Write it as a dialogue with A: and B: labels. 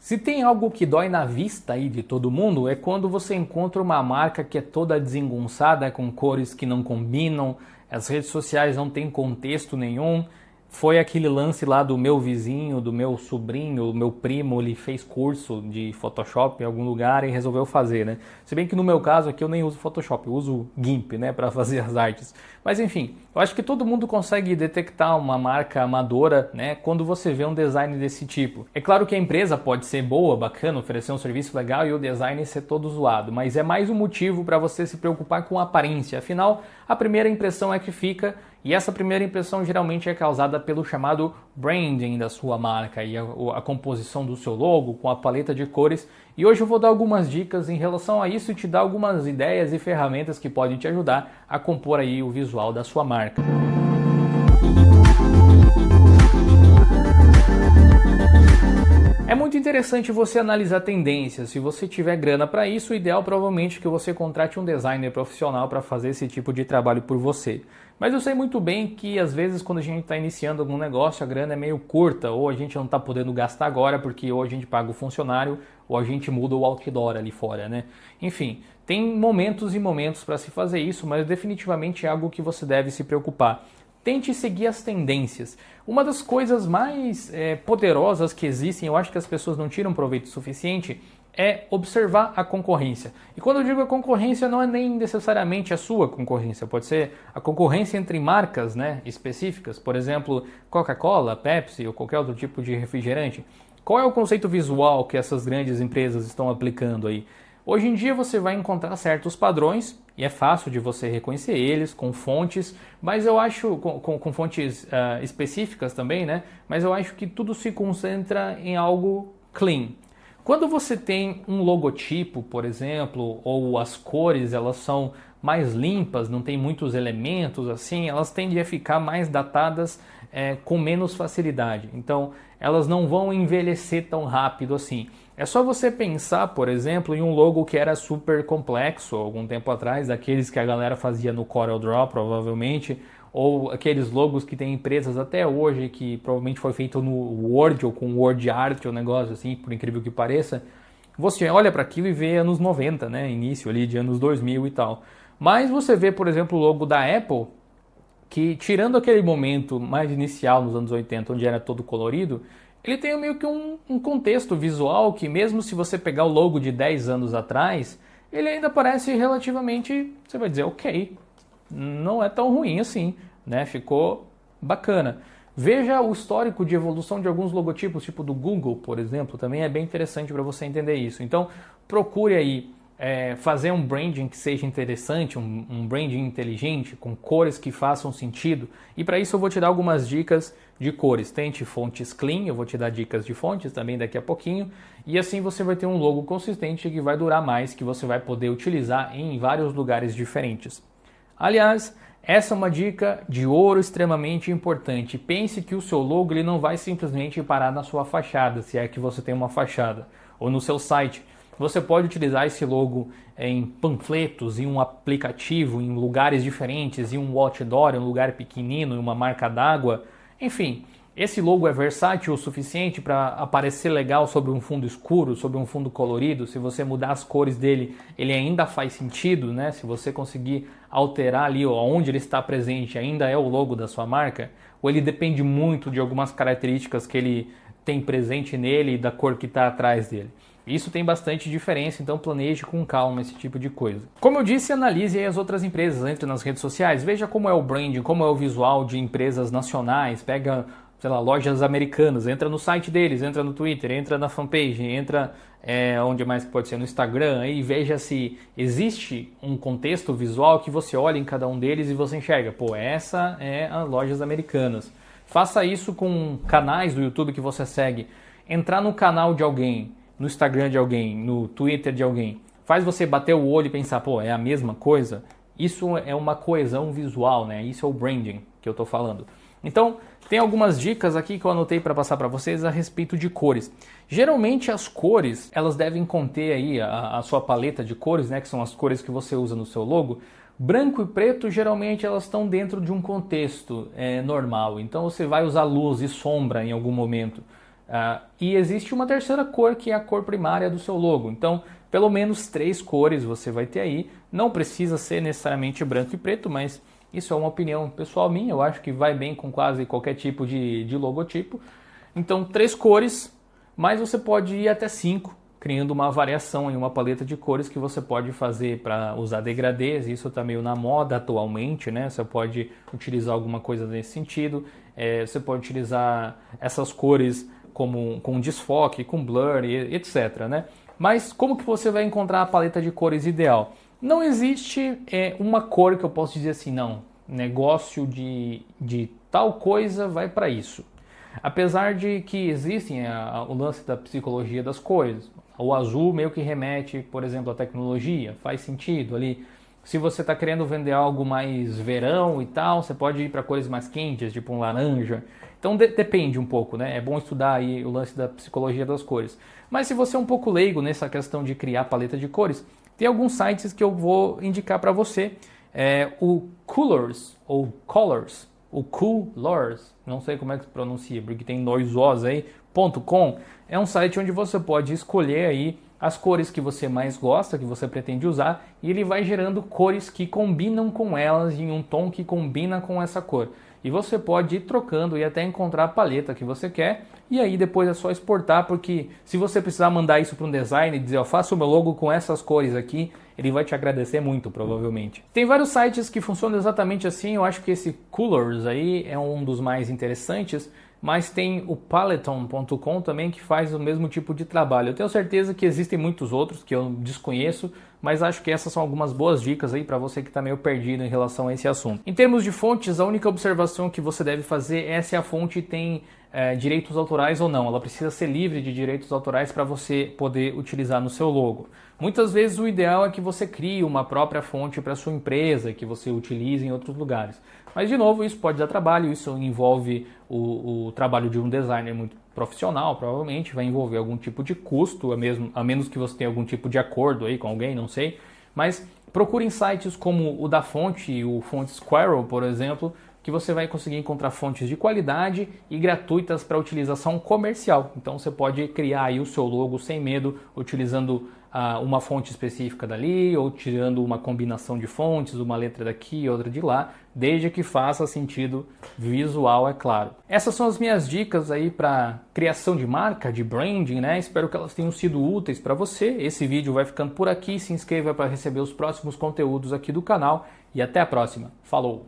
A: Se tem algo que dói na vista aí de todo mundo, é quando você encontra uma marca que é toda desengonçada, com cores que não combinam, as redes sociais não têm contexto nenhum. Foi aquele lance lá do meu vizinho, do meu sobrinho, do meu primo, ele fez curso de Photoshop em algum lugar e resolveu fazer, né? Se bem que no meu caso aqui eu nem uso Photoshop, eu uso GIMP, né, para fazer as artes. Mas enfim, eu acho que todo mundo consegue detectar uma marca amadora, né, quando você vê um design desse tipo. É claro que a empresa pode ser boa, bacana, oferecer um serviço legal e o design ser todo zoado, mas é mais um motivo para você se preocupar com a aparência. Afinal, a primeira impressão é que fica. E essa primeira impressão geralmente é causada pelo chamado branding da sua marca e a composição do seu logo com a paleta de cores. E hoje eu vou dar algumas dicas em relação a isso e te dar algumas ideias e ferramentas que podem te ajudar a compor aí o visual da sua marca. É muito interessante você analisar tendências. Se você tiver grana para isso, o ideal provavelmente é que você contrate um designer profissional para fazer esse tipo de trabalho por você. Mas eu sei muito bem que às vezes quando a gente está iniciando algum negócio a grana é meio curta, ou a gente não está podendo gastar agora porque ou a gente paga o funcionário ou a gente muda o outdoor ali fora, né? Enfim, tem momentos e momentos para se fazer isso, mas definitivamente é algo que você deve se preocupar. Tente seguir as tendências. Uma das coisas mais poderosas que existem, eu acho que as pessoas não tiram proveito suficiente, é observar a concorrência. E quando eu digo a concorrência, não é nem necessariamente a sua concorrência, pode ser a concorrência entre marcas, né, específicas, por exemplo, Coca-Cola, Pepsi ou qualquer outro tipo de refrigerante. Qual é o conceito visual que essas grandes empresas estão aplicando aí? Hoje em dia você vai encontrar certos padrões e é fácil de você reconhecer eles com fontes, mas eu acho com fontes específicas também, né? Mas eu acho que tudo se concentra em algo clean. Quando você tem um logotipo, por exemplo, ou as cores elas são mais limpas, não tem muitos elementos assim, elas tendem a ficar mais datadas com menos facilidade. Então, elas não vão envelhecer tão rápido assim. É só você pensar, por exemplo, em um logo que era super complexo algum tempo atrás, daqueles que a galera fazia no CorelDRAW, provavelmente, ou aqueles logos que tem empresas até hoje que provavelmente foi feito no Word ou com Word Art ou um negócio assim, por incrível que pareça. Você olha para aquilo e vê anos 90, né, início ali de anos 2000 e tal. Mas você vê, por exemplo, o logo da Apple, que tirando aquele momento mais inicial nos anos 80, onde era todo colorido, ele tem meio que um contexto visual que mesmo se você pegar o logo de 10 anos atrás, ele ainda parece relativamente, você vai dizer, ok, não é tão ruim assim, né? Ficou bacana. Veja o histórico de evolução de alguns logotipos, tipo do Google, por exemplo, também é bem interessante para você entender isso. Então, procure aí fazer um branding que seja interessante, um branding inteligente, com cores que façam sentido. E para isso eu vou te dar algumas dicas de cores. Tente fontes clean, eu vou te dar dicas de fontes também daqui a pouquinho. E assim você vai ter um logo consistente que vai durar mais, que você vai poder utilizar em vários lugares diferentes. Aliás, essa é uma dica de ouro extremamente importante. Pense que o seu logo ele não vai simplesmente parar na sua fachada, se é que você tem uma fachada, ou no seu site. Você pode utilizar esse logo em panfletos, em um aplicativo, em lugares diferentes, em um outdoor, em um lugar pequenino, em uma marca d'água. Enfim, esse logo é versátil o suficiente para aparecer legal sobre um fundo escuro, sobre um fundo colorido. Se você mudar as cores dele, ele ainda faz sentido, né? Se você conseguir alterar ali onde ele está presente, ainda é o logo da sua marca. Ou ele depende muito de algumas características que ele tem presente nele e da cor que está atrás dele. Isso tem bastante diferença, então planeje com calma esse tipo de coisa. Como eu disse, analise as outras empresas, entre nas redes sociais, veja como é o branding, como é o visual de empresas nacionais, pega, sei lá, lojas americanas, entra no site deles, entra no Twitter, entra na fanpage, entra onde mais que pode ser, no Instagram, e veja se existe um contexto visual que você olha em cada um deles e você enxerga, pô, essa é as lojas americanas. Faça isso com canais do YouTube que você segue, entrar no canal de alguém, no Instagram de alguém, no Twitter de alguém, faz você bater o olho e pensar, pô, é a mesma coisa? Isso é uma coesão visual, né? Isso é o branding que eu tô falando. Então, tem algumas dicas aqui que eu anotei para passar para vocês a respeito de cores. Geralmente as cores, elas devem conter aí a sua paleta de cores, né, que são as cores que você usa no seu logo. Branco e preto, geralmente elas estão dentro de um contexto normal. Então você vai usar luz e sombra em algum momento. E existe uma terceira cor que é a cor primária do seu logo. Então, pelo menos 3 cores você vai ter aí. Não precisa ser necessariamente branco e preto, mas isso é uma opinião pessoal minha. Eu acho que vai bem com quase qualquer tipo de logotipo. Então, 3 cores, mas você pode ir até 5, criando uma variação em uma paleta de cores que você pode fazer para usar degradês. Isso está meio na moda atualmente, né? Você pode utilizar alguma coisa nesse sentido. Você pode utilizar essas cores com desfoque, com blur, etc, né? Mas como que você vai encontrar a paleta de cores ideal? Não existe uma cor que eu posso dizer assim, não, negócio de tal coisa vai para isso. Apesar de que existem o lance da psicologia das cores. O azul meio que remete, por exemplo, à tecnologia, faz sentido ali. Se você está querendo vender algo mais verão e tal, você pode ir para cores mais quentes, tipo um laranja. Então depende um pouco, né? É bom estudar aí o lance da psicologia das cores. Mas se você é um pouco leigo nessa questão de criar paleta de cores, tem alguns sites que eu vou indicar para você. O Colors, ou Colors, o Colors, não sei como é que se pronuncia, porque tem dois O's aí, .com, é um site onde você pode escolher aí as cores que você mais gosta, que você pretende usar, e ele vai gerando cores que combinam com elas em um tom que combina com essa cor. E você pode ir trocando e até encontrar a paleta que você quer, e aí depois é só exportar, porque se você precisar mandar isso para um designer e dizer, ó, faça o meu logo com essas cores aqui, ele vai te agradecer muito, provavelmente. Tem vários sites que funcionam exatamente assim, eu acho que esse Colors aí é um dos mais interessantes, mas tem o Paleton.com também que faz o mesmo tipo de trabalho. Eu tenho certeza que existem muitos outros que eu desconheço, mas acho que essas são algumas boas dicas aí para você que está meio perdido em relação a esse assunto. Em termos de fontes, a única observação que você deve fazer é se a fonte tem direitos autorais ou não. Ela precisa ser livre de direitos autorais para você poder utilizar no seu logo. Muitas vezes o ideal é que você crie uma própria fonte para sua empresa, que você utilize em outros lugares. Mas, de novo, isso pode dar trabalho, isso envolve o trabalho de um designer muito profissional, provavelmente, vai envolver algum tipo de custo, a menos que você tenha algum tipo de acordo aí com alguém, não sei. Mas procure em sites como o da Fonte, o Fonte Squirrel, por exemplo, que você vai conseguir encontrar fontes de qualidade e gratuitas para utilização comercial. Então você pode criar aí o seu logo sem medo, utilizando uma fonte específica dali, ou tirando uma combinação de fontes, uma letra daqui e outra de lá, desde que faça sentido visual, é claro. Essas são as minhas dicas aí para criação de marca, de branding, né? Espero que elas tenham sido úteis para você. Esse vídeo vai ficando por aqui, se inscreva para receber os próximos conteúdos aqui do canal e até a próxima. Falou!